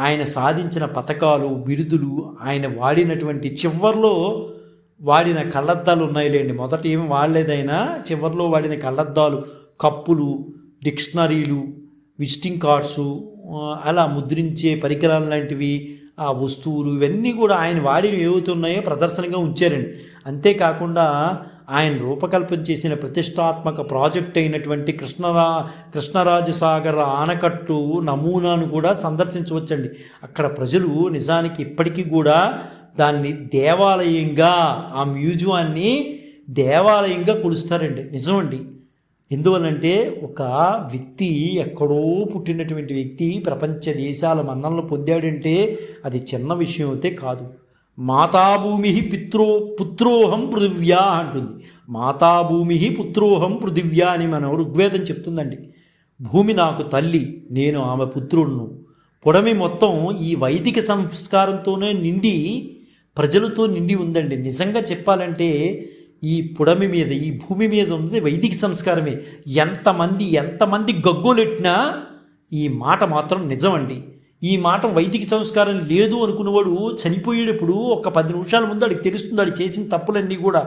A: ఆయన సాధించిన పథకాలు, బిరుదులు, ఆయన వాడినటువంటి చివర్లో వాడిన కళ్ళద్దాలు ఉన్నాయిలేండి. మొదట ఏమి వాడలేదైనా, చివర్లో వాడిన కళ్ళద్దాలు, కప్పులు, డిక్షనరీలు, విజిటింగ్ కార్డ్సు, అలా ముద్రించే పరికరాలు లాంటివి, ఆ వస్తువులు, ఇవన్నీ కూడా ఆయన వాడిని ఏవవుతున్నాయో ప్రదర్శనగా ఉంచారండి. అంతేకాకుండా ఆయన రూపకల్పన చేసిన ప్రతిష్టాత్మక ప్రాజెక్ట్ అయినటువంటి కృష్ణరాజసాగర్ ఆనకట్టు నమూనాను కూడా సందర్శించవచ్చండి. అక్కడ ప్రజలు నిజానికి ఇప్పటికీ కూడా దాన్ని దేవాలయంగా, ఆ మ్యూజియాన్ని దేవాలయంగా కొలుస్తారండి. నిజమండి. ఎందువల్లంటే ఒక వ్యక్తి, ఎక్కడో పుట్టినటువంటి వ్యక్తి ప్రపంచ దేశాల మన్ననలు పొందాడంటే అది చిన్న విషయం అయితే కాదు. మాతాభూమి పుత్రోహం పృథివ్యా అంటుంది. మాతాభూమి పుత్రోహం పృథివ్యా అని మన ఋగ్వేదం చెప్తుందండి. భూమి నాకు తల్లి, నేను ఆమె పుత్రుడును. పొడమి మొత్తం ఈ వైదిక సంస్కారంతోనే నిండి ప్రజలతో నిండి ఉందండి. నిజంగా చెప్పాలంటే ఈ పుడమి మీద, ఈ భూమి మీద ఉన్నది వైదిక సంస్కారమే. ఎంతమంది గగ్గోలెట్టినా ఈ మాట మాత్రం నిజమండి. ఈ మాట వైదిక సంస్కారం లేదు అనుకున్నవాడు చనిపోయేటప్పుడు ఒక 10 నిమిషాల ముందు వాడికి తెలుస్తుంది వాడు చేసిన తప్పులన్నీ కూడా.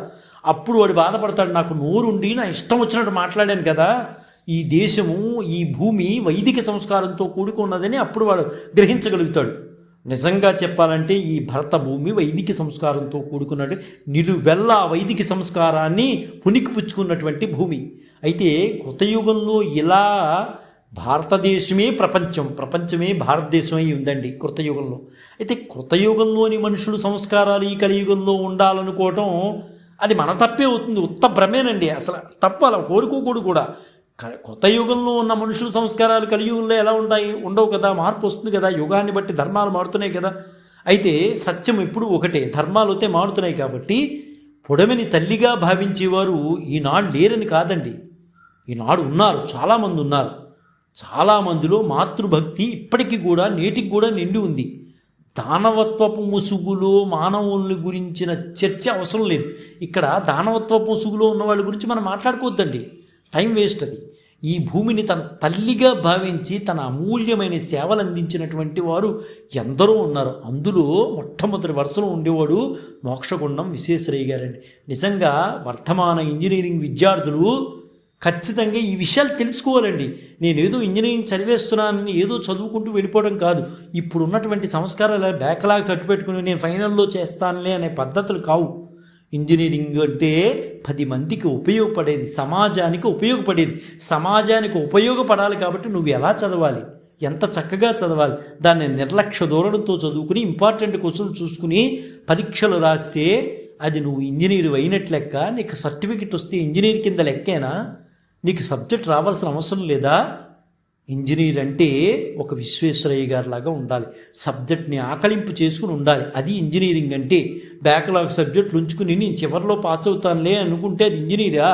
A: అప్పుడు వాడు బాధపడతాడు, నాకు నోరుండి నా ఇష్టం వచ్చినట్టు మాట్లాడాను కదా, ఈ దేశము, ఈ భూమి వైదిక సంస్కారంతో కూడుకున్నదని అప్పుడు వాడు గ్రహించగలుగుతాడు. నిజంగా చెప్పాలంటే ఈ భరత భూమి వైదిక సంస్కారంతో కూడుకున్నట్టు నిలువెల్లా వైదిక సంస్కారాన్ని పుణికిపుచ్చుకున్నటువంటి భూమి. అయితే కృతయుగంలో ఇలా భారతదేశమే ప్రపంచమే భారతదేశం అయి ఉందండి కృతయుగంలో. అయితే కృతయుగంలోని మనుషులు సంస్కారాలు ఈ కలియుగంలో ఉండాలనుకోవటం అది మన తప్పే అవుతుంది. ఉత్త భ్రమేనండి. అసలు తప్పు, అలా కోరుకోకూడదు కూడా. కృతయుగంలో ఉన్న మనుషుల సంస్కారాలు కలియుగంలో ఎలా ఉంటాయి? ఉండవు కదా, మార్పు వస్తుంది కదా, యుగాన్ని బట్టి ధర్మాలు మారుతున్నాయి కదా. అయితే సత్యం ఎప్పుడు ఒకటే, ధర్మాలు అయితే మారుతున్నాయి. కాబట్టి పొడమిని తల్లిగా భావించేవారు ఈనాడు లేరని కాదండి, ఈనాడు ఉన్నారు, చాలామంది ఉన్నారు. చాలామందిలో మాతృభక్తి ఇప్పటికీ కూడా, నేటికి కూడా నిండి ఉంది. దానవత్వపు ముసుగులో మానవుల్ని గురించిన చర్చ అవసరం లేదు. ఇక్కడ దానవత్వపు ముసుగులో ఉన్న వాళ్ళ గురించి మనం మాట్లాడుకోవద్దండి, టైం వేస్ట్ అది. ఈ భూమిని తన తల్లిగా భావించి తన అమూల్యమైన సేవలు అందించినటువంటి వారు ఎందరో ఉన్నారు. అందులో మొట్టమొదటి వరుసలో ఉండేవాడు మోక్షగుండం విశ్వేశ్వరయ్య గారండి. నిజంగా వర్తమాన ఇంజనీరింగ్ విద్యార్థులు ఖచ్చితంగా ఈ విషయాలు తెలుసుకోవాలండి. నేనేదో ఇంజనీరింగ్ చదివేస్తున్నానని ఏదో చదువుకుంటూ వెళ్ళిపోవడం కాదు. ఇప్పుడు ఉన్నటువంటి సంస్కారాలు బ్యాక్లాగ్ సర్టిఫికెట్టుకుని నేను ఫైనల్లో చేస్తానులే అనే పద్ధతులు కావు. ఇంజనీరింగ్ అంటే 10 మందికి ఉపయోగపడేది, సమాజానికి ఉపయోగపడేది. సమాజానికి ఉపయోగపడాలి కాబట్టి నువ్వు ఎలా చదవాలి, ఎంత చక్కగా చదవాలి, దాన్ని నిర్లక్ష్య ధోరణితో చదువుకుని ఇంపార్టెంట్ క్వశ్చన్లు చూసుకుని పరీక్షలు రాస్తే అది నువ్వు ఇంజనీర్ అయినట్లు లెక్క. నీకు సర్టిఫికెట్ వస్తే ఇంజనీర్ కింద లెక్కేనా? నీకు సబ్జెక్ట్ రావాల్సిన అవసరం లేదా? ఇంజనీర్ అంటే ఒక విశ్వేశ్వరయ్య గారి లాగా ఉండాలి, సబ్జెక్ట్ని ఆకలింపు చేసుకుని ఉండాలి. అది ఇంజనీరింగ్ అంటే. బ్యాక్లాగ్ సబ్జెక్టులు ఉంచుకుని నేను చివరిలో పాస్ అవుతానులే అనుకుంటే అది ఇంజనీరా?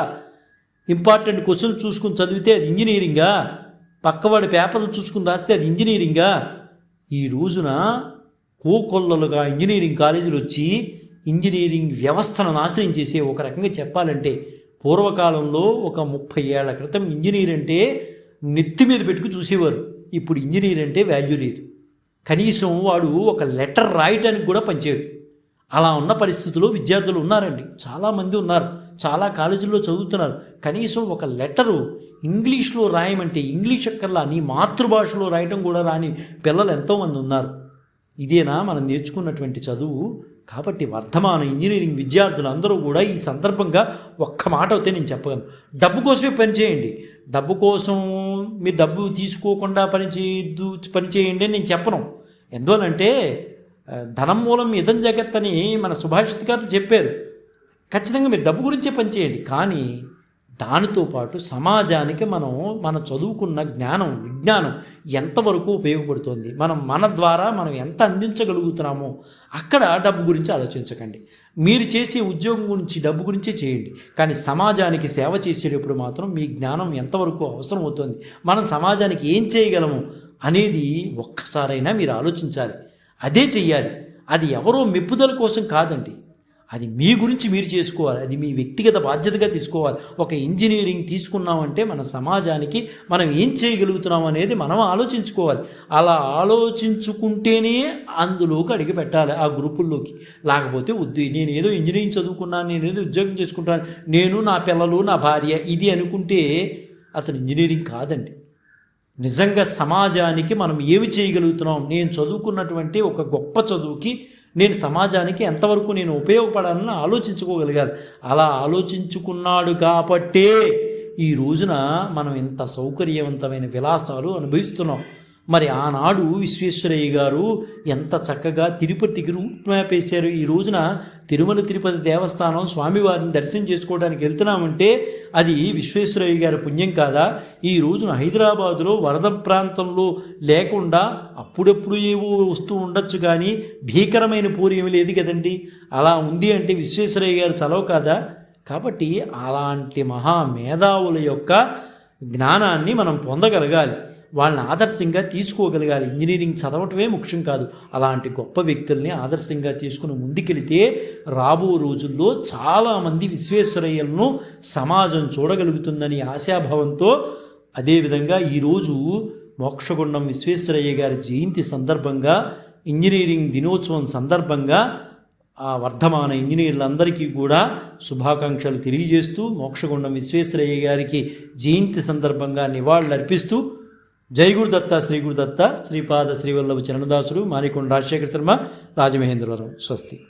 A: ఇంపార్టెంట్ క్వశ్చన్ చూసుకుని చదివితే అది ఇంజనీరింగా? పక్కవాడి పేపర్లు చూసుకుని రాస్తే అది ఇంజనీరింగా? ఈ రోజున కోకొల్లలుగా ఇంజనీరింగ్ కాలేజీలు వచ్చి ఇంజనీరింగ్ వ్యవస్థను నాశనం చేసే, ఒక రకంగా చెప్పాలంటే పూర్వకాలంలో ఒక 30 ఏళ్ల క్రితం ఇంజనీర్ అంటే నెత్తి మీద పెట్టుకు చూసేవారు. ఇప్పుడు ఇంజనీర్ అంటే వాల్యూ లేదు. కనీసం వాడు ఒక లెటర్ రాయటానికి కూడా పనిచేయడు. అలా ఉన్న పరిస్థితుల్లో విద్యార్థులు ఉన్నారండి, చాలామంది ఉన్నారు, చాలా కాలేజీల్లో చదువుతున్నారు. కనీసం ఒక లెటరు ఇంగ్లీష్లో రాయమంటే ఇంగ్లీష్ అక్కర్లా, నీ మాతృభాషలో రాయటం కూడా రాని పిల్లలు ఎంతోమంది ఉన్నారు. ఇదేనా మనం నేర్చుకున్నటువంటి చదువు? కాబట్టి వర్ధమాన ఇంజనీరింగ్ విద్యార్థులు అందరూ కూడా ఈ సందర్భంగా ఒక్క మాట అయితే నేను చెప్పగలను, డబ్బు కోసమే పనిచేయండి. డబ్బు కోసం మీరు డబ్బు తీసుకోకుండా పనిచేయండి అని నేను చెప్పను. ఎందువలంటే ధనం మూలం ఇదం జగత్ అని మన సుభాషితకారులు చెప్పారు. ఖచ్చితంగా మీరు డబ్బు గురించే పనిచేయండి. కానీ దానితో పాటు సమాజానికి మన చదువుకున్న విజ్ఞానం ఎంతవరకు ఉపయోగపడుతుంది, మన ద్వారా మనం ఎంత అందించగలుగుతున్నామో అక్కడ డబ్బు గురించి ఆలోచించకండి. మీరు చేసే ఉద్యోగం గురించి, డబ్బు గురించే చేయండి. కానీ సమాజానికి సేవ చేసేటప్పుడు మాత్రం మీ జ్ఞానం ఎంతవరకు అవసరం అవుతుంది, మనం సమాజానికి ఏం చేయగలము అనేది ఒక్కసారైనా మీరు ఆలోచించాలి. అదే చెయ్యాలి. అది ఎవరో మెప్పుదల కోసం కాదండి, అది మీ గురించి మీరు చేసుకోవాలి. అది మీ వ్యక్తిగత బాధ్యతగా తీసుకోవాలి. ఒక ఇంజనీరింగ్ తీసుకున్నామంటే మన సమాజానికి మనం ఏం చేయగలుగుతున్నాం అనేది మనం ఆలోచించుకోవాలి. అలా ఆలోచించుకుంటేనే అందులోకి అడిగి పెట్టాలి, ఆ గ్రూపుల్లోకి. లేకపోతే వద్దు, నేను ఏదో ఇంజనీరింగ్ చదువుకున్నాను, నేను ఏదో ఉద్యోగం చేసుకుంటాను, నేను నా పిల్లలు నా భార్య ఇది అనుకుంటే అతను ఇంజనీరింగ్ కాదండి. నిజంగా సమాజానికి మనం ఏమి చేయగలుగుతున్నాం, నేను చదువుకున్నటువంటి ఒక గొప్ప చదువుకి నేను సమాజానికి ఎంతవరకు నేను ఉపయోగపడాలని ఆలోచించుకోగలిగాలి. అలా ఆలోచించుకున్నాడు కాబట్టే ఈ రోజున మనం ఇంత సౌకర్యవంతమైన విలాసాలు అనుభవిస్తున్నాం. మరి ఆనాడు విశ్వేశ్వరయ్య గారు ఎంత చక్కగా తిరుపతికి రూట్ మ్యాప్ వేశారు. ఈ రోజున తిరుమల తిరుపతి దేవస్థానం స్వామివారిని దర్శనం చేసుకోవడానికి వెళ్తున్నామంటే అది విశ్వేశ్వరయ్య గారి పుణ్యం కాదా? ఈ రోజున హైదరాబాదులో వరద ప్రాంతంలో లేకుండా అప్పుడప్పుడు ఏవో వస్తూ ఉండొచ్చు, కానీ భీకరమైన పూరి ఏమి లేదు కదండి. అలా ఉంది అంటే విశ్వేశ్వరయ్య గారు చలవ కాదా? కాబట్టి అలాంటి మహామేధావుల యొక్క జ్ఞానాన్ని మనం పొందగలగాలి. వాళ్ళని ఆదర్శంగా తీసుకోగలగాలి. ఇంజనీరింగ్ చదవటమే ముఖ్యం కాదు. అలాంటి గొప్ప వ్యక్తుల్ని ఆదర్శంగా తీసుకుని ముందుకెళితే రాబో రోజుల్లో చాలామంది విశ్వేశ్వరయ్యలను సమాజం చూడగలుగుతుందని ఆశాభావంతో, అదేవిధంగా ఈరోజు మోక్షగుండం విశ్వేశ్వరయ్య గారి జయంతి సందర్భంగా, ఇంజనీరింగ్ దినోత్సవం సందర్భంగా ఆ వర్ధమాన ఇంజనీర్లందరికీ కూడా శుభాకాంక్షలు తెలియజేస్తూ, మోక్షగుండం విశ్వేశ్వరయ్య గారికి జయంతి సందర్భంగా నివాళులర్పిస్తూ, జై గురుదత్త, శ్రీ గురుదత్త, శ్రీపాద శ్రీవల్లభ చరణదాసుడు, మానికొండ రాజశేఖర శర్మ, రాజమహేంద్రవరం. స్వస్తి.